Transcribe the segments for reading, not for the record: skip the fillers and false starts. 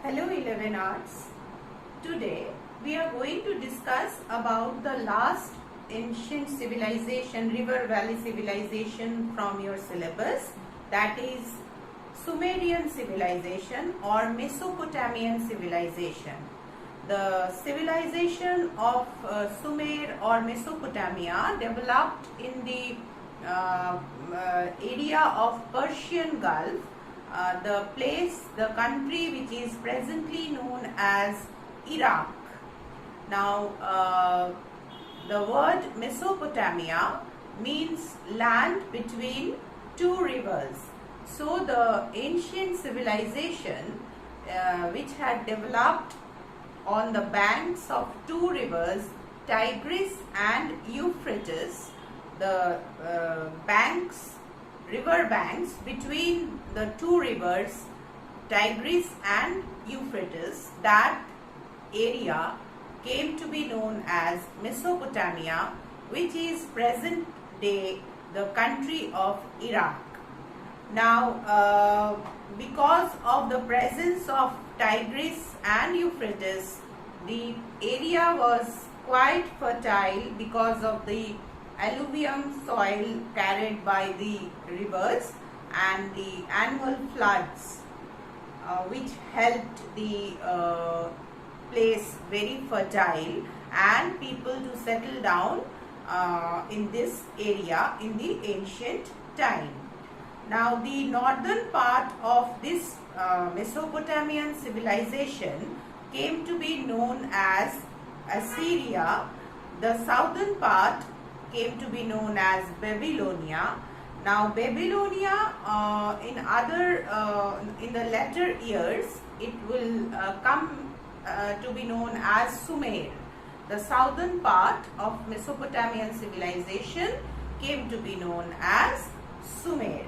Hello 11 Arts. Today we are going to discuss about the last ancient civilization, river valley civilization from your syllabus, that is Sumerian civilization or Mesopotamian civilization. The civilization of Sumer or Mesopotamia developed in the area of Persian Gulf, the country which is presently known as Iraq. Now, the word Mesopotamia means land between two rivers. So, the ancient civilization which had developed on the banks of two rivers, Tigris and Euphrates, the river banks between the two rivers, Tigris and Euphrates, that area came to be known as Mesopotamia, which is present day the country of Iraq. Now, because of the presence of Tigris and Euphrates, the area was quite fertile because of the alluvium soil carried by the rivers and the annual floods, which helped the place very fertile and people to settle down in this area in the ancient time. Now, the northern part of this Mesopotamian civilization came to be known as Assyria. The southern part came to be known as Babylonia. Now, Babylonia in the latter years, it will come to be known as Sumer. The southern part of Mesopotamian civilization came to be known as Sumer.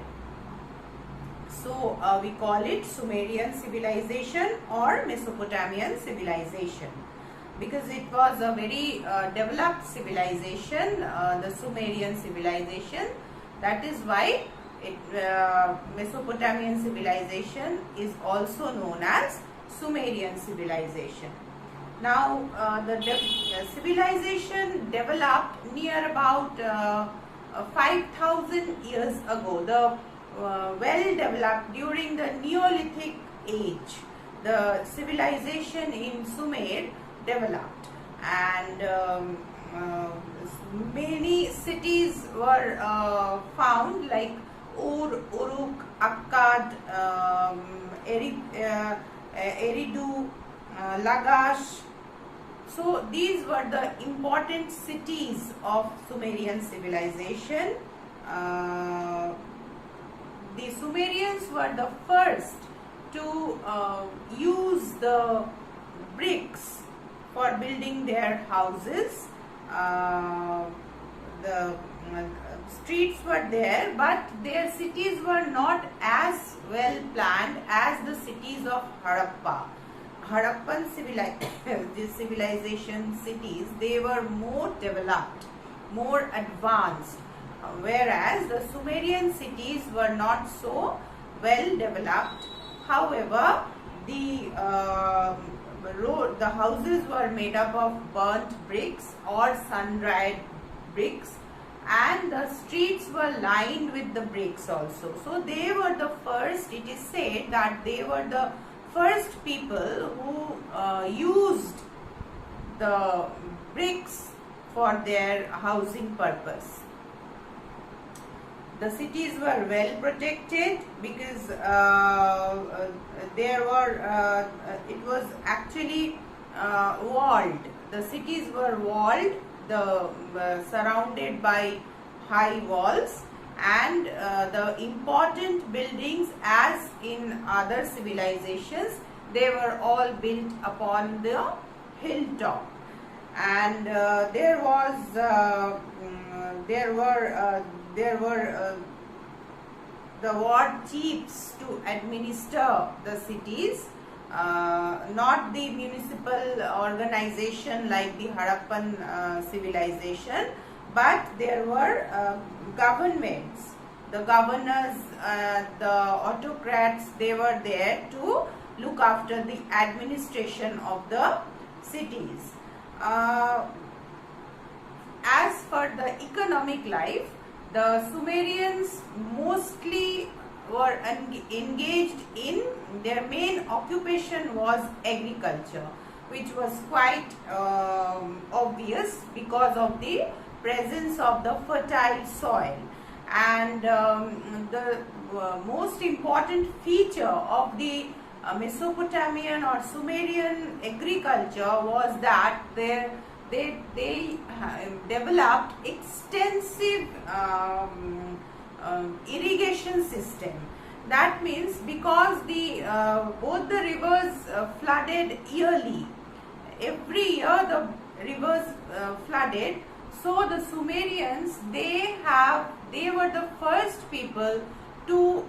So, we call it Sumerian civilization or Mesopotamian civilization because it was a very developed civilization, the Sumerian civilization. That is why Mesopotamian civilization is also known as Sumerian civilization. Now, the civilization developed near about 5,000 years ago. The well developed during the Neolithic age. The civilization in Sumer developed, and many cities were found like Ur, Uruk, Akkad, Eridu, Lagash. So these were the important cities of Sumerian civilization. The Sumerians were the first to use the bricks for building their houses. The streets were there, but their cities were not as well planned as the cities of Harappa. Harappan civilization cities, they were more developed, more advanced, whereas the Sumerian cities were not so well developed. However, the houses were made up of burnt bricks or sun-dried bricks, and the streets were lined with the bricks also. So they were the first, it is said that they were the first people who used the bricks for their housing purpose. The cities were well protected because it was actually walled. The cities were walled, surrounded by high walls, and the important buildings, as in other civilizations, they were all built upon the hilltop. And there were the ward chiefs to administer the cities, not the municipal organization like the Harappan civilization, but there were governments. The governors, the autocrats, they were there to look after the administration of the cities. Uh, as for the economic life, the Sumerians mostly were engaged in, their main occupation was agriculture, which was quite obvious because of the presence of the fertile soil. And the most important feature of the Mesopotamian or Sumerian agriculture was that they developed extensive irrigation system. That means because the both the rivers flooded yearly, every year the rivers flooded. So the Sumerians, they were the first people to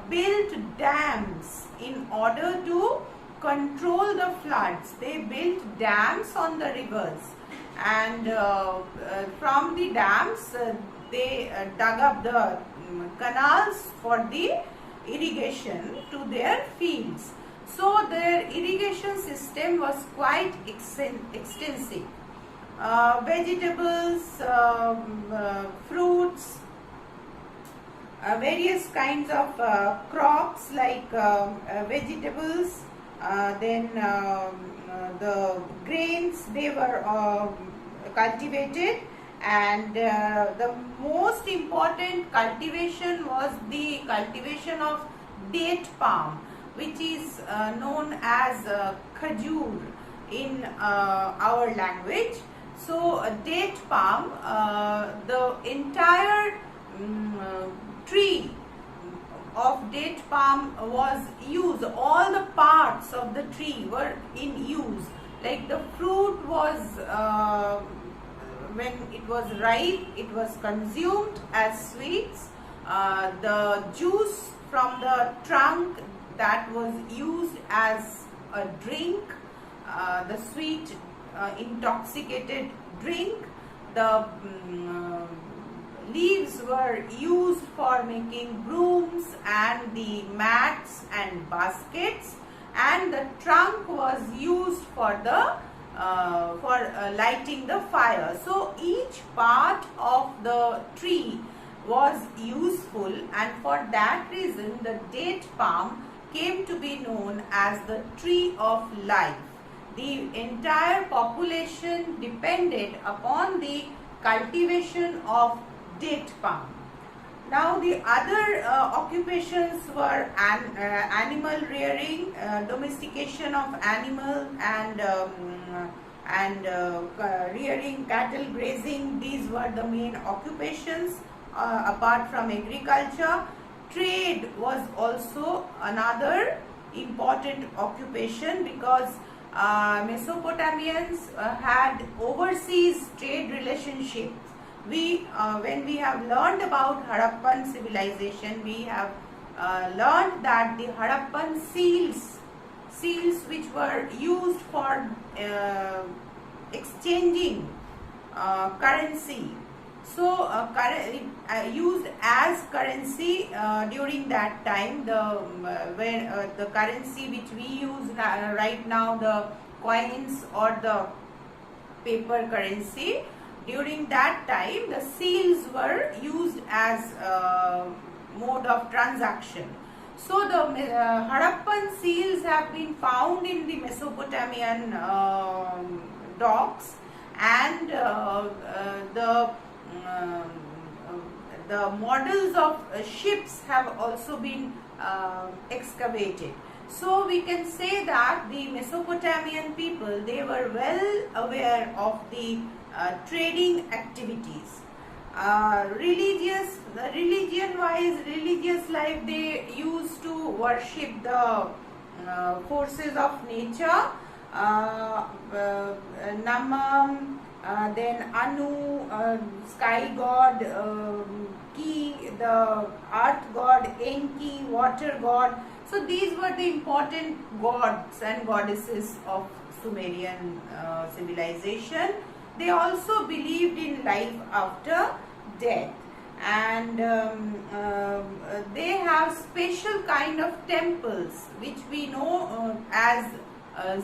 build dams in order to control the floods. They built dams on the rivers, and from the dams they dug up the canals for the irrigation to their fields. So their irrigation system was quite extensive. Vegetables, fruits, various kinds of crops like vegetables, then the grains, they were cultivated, and the most important cultivation was the cultivation of date palm, which is known as khajur in our language. So date palm, the entire tree of date palm was used. All the parts of the tree were in use. Like the fruit was, when it was ripe, it was consumed as sweets. The juice from the trunk, that was used as a drink, the sweet intoxicated drink. The leaves were used for making brooms and the mats and baskets, and the trunk was used for the lighting the fire. So each part of the tree was useful, and for that reason the date palm came to be known as the tree of life. The entire population depended upon the cultivation of date palm. Now the other occupations were animal rearing, domestication of animal, and rearing cattle, grazing. These were the main occupations apart from agriculture. Trade was also another important occupation, because Mesopotamians had overseas trade relationships. When we have learned about Harappan civilization, we have learned that the Harappan seals which were used for exchanging currency, so used as currency during that time. The currency which we use right now, the coins or the paper currency, during that time the seals were used as mode of transaction. So the Harappan seals have been found in the Mesopotamian docks, and the models of ships have also been excavated. So we can say that the Mesopotamian people, they were well aware of the trading activities. Religious life, they used to worship the forces of nature, Namam, then Anu, sky god, Ki, the earth god, Enki, water god. So these were the important gods and goddesses of Sumerian civilization. They also believed in life after death, and they have special kind of temples which we know as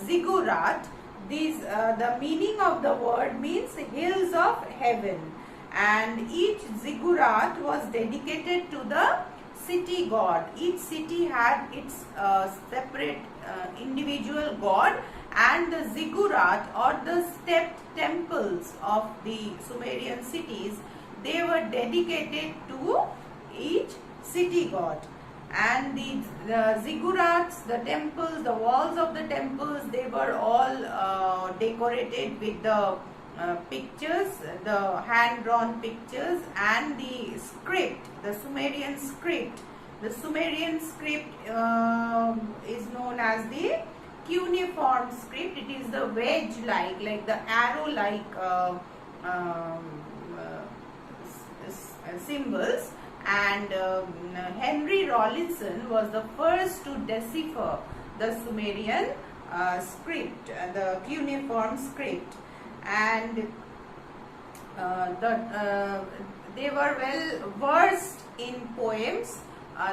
ziggurat. These the meaning of the word means hills of heaven, and each ziggurat was dedicated to the city god. Each city had its separate individual god, and the ziggurat or the stepped temples of the Sumerian cities, they were dedicated to each city god. And the ziggurats, the temples, the walls of the temples, they were all decorated with the pictures, the hand-drawn pictures, and the script, the Sumerian script. The Sumerian script is known as the cuneiform script. It is the wedge-like, like the arrow-like symbols. And Henry Rawlinson was the first to decipher the Sumerian script, the cuneiform script, and they were well versed in poems.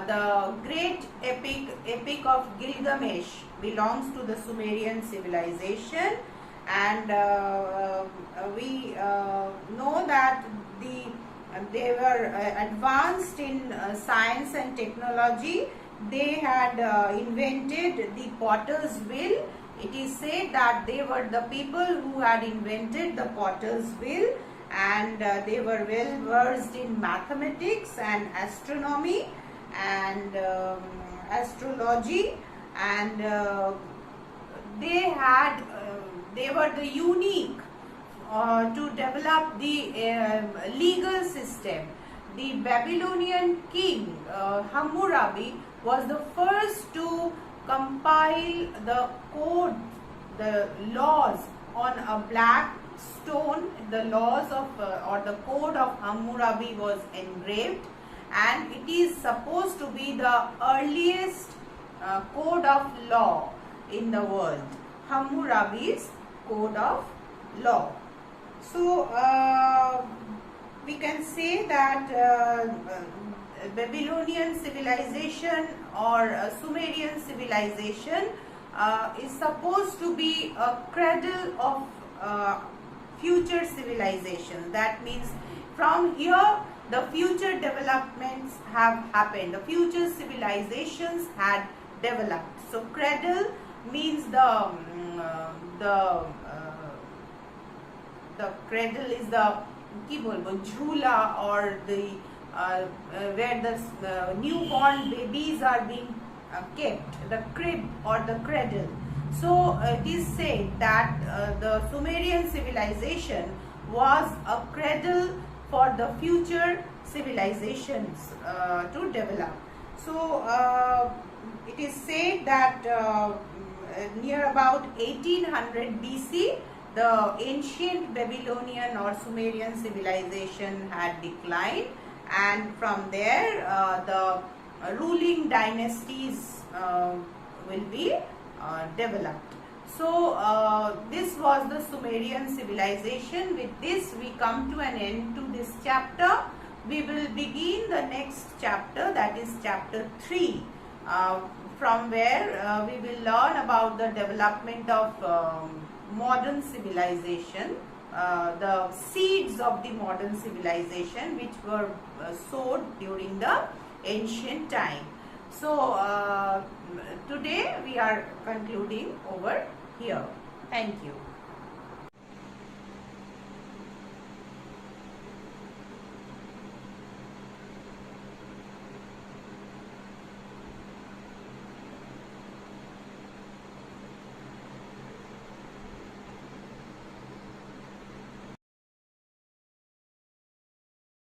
The great epic of Gilgamesh belongs to the Sumerian civilization, and we know that they were advanced in science and technology. They had invented the potter's wheel. It is said that they were the people who had invented the potter's wheel, and they were well versed in mathematics and astronomy and astrology, and they were the unique to develop the legal system. The Babylonian king Hammurabi was the first to compile the code, the laws on a black stone. The laws of or the code of Hammurabi was engraved, and it is supposed to be the earliest code of law in the world. Hammurabi's code of law. So we can say that Babylonian civilization or Sumerian civilization is supposed to be a cradle of future civilization. That means from here the future developments have happened. The future civilizations had developed. So cradle means the cradle is the jhula, or the where the newborn babies are being kept, the crib or the cradle. So it is said that the Sumerian civilization was a cradle for the future civilizations to develop. So it is said that near about 1800 BC, the ancient Babylonian or Sumerian civilization had declined, and from there the ruling dynasties will be developed. So this was the Sumerian civilization. With this we come to an end to this chapter. We will begin the next chapter, that is chapter 3, from where we will learn about the development of modern civilization, the seeds of the modern civilization which were sowed during the ancient time. So today we are concluding over here. Thank you.